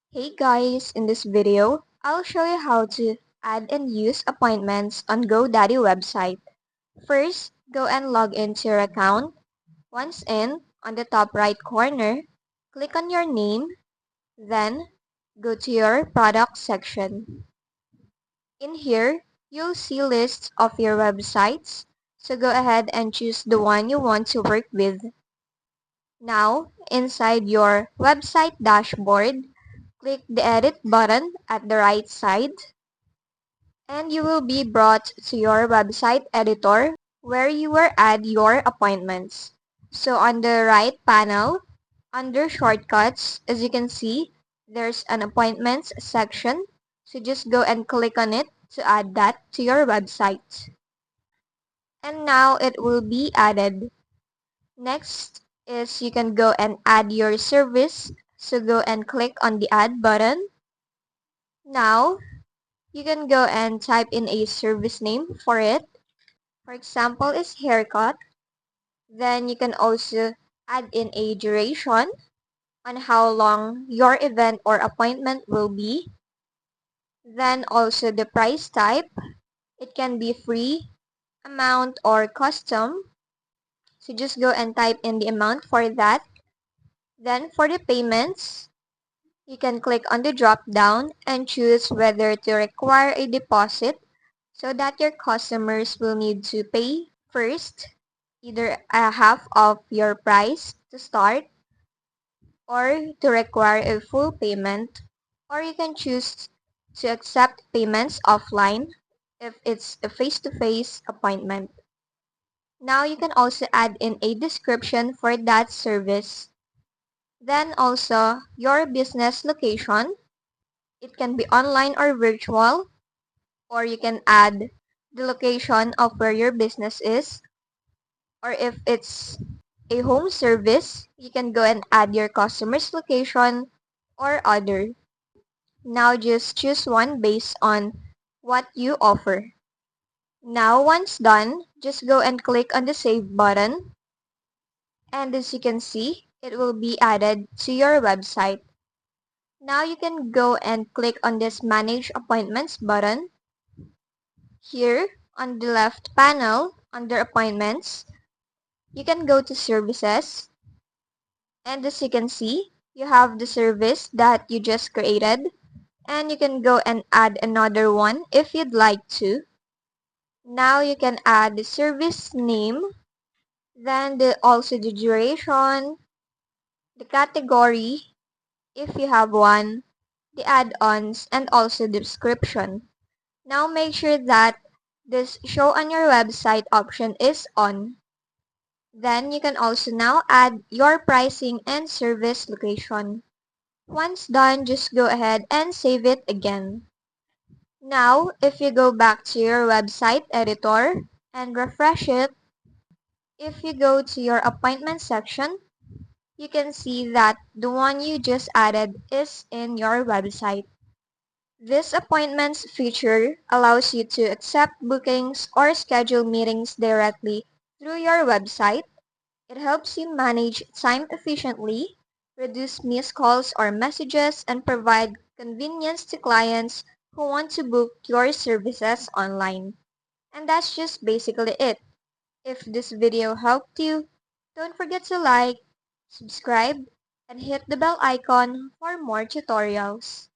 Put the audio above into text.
Hey guys, in this video, I'll show you how to add and use appointments on Godaddy website. First, go and log into your account. Once in, on the top right corner, click on your name, then go to your product section. In here, you'll see lists of your websites, so go ahead and choose the one you want to work with. Now, inside your website dashboard, click the edit button at the right side and you will be brought to your website editor where you will add your appointments. So on the right panel, under shortcuts, as you can see, there's an appointments section. So just go and click on it to add that to your website. And now it will be added. Next is you can go and add your service. So go and click on the add button. Now, you can go and type in a service name for it. For example, is haircut. Then you can also add in a duration on how long your event or appointment will be. Then also the price type. It can be free, amount, or custom. So just go and type in the amount for that. Then for the payments, you can click on the drop down and choose whether to require a deposit so that your customers will need to pay first, either a half of your price to start or to require a full payment, or you can choose to accept payments offline if it's a face-to-face appointment. Now you can also add in a description for that service. Then also your business location. It can be online or virtual, or you can add the location of where your business is. Or if it's a home service, you can go and add your customer's location or other. Now just choose one based on what you offer. Now once done, just go and click on the save button. And as you can see, it will be added to your website. Now you can go and click on this manage appointments button. Here on the left panel under appointments, you can go to services, and as you can see, you have the service that you just created, and you can go and add another one if you'd like to. Now you can add the service name, then also the duration, the category, if you have one, the add-ons, and also the description. Now make sure that this show on your website option is on. Then you can also now add your pricing and service location. Once done, just go ahead and save it again. Now, if you go back to your website editor and refresh it, if you go to your appointment section, you can see that the one you just added is in your website. This appointments feature allows you to accept bookings or schedule meetings directly through your website. It helps you manage time efficiently, reduce missed calls or messages, and provide convenience to clients who want to book your services online. And that's just basically it. If this video helped you, don't forget to like, subscribe, and hit the bell icon for more tutorials.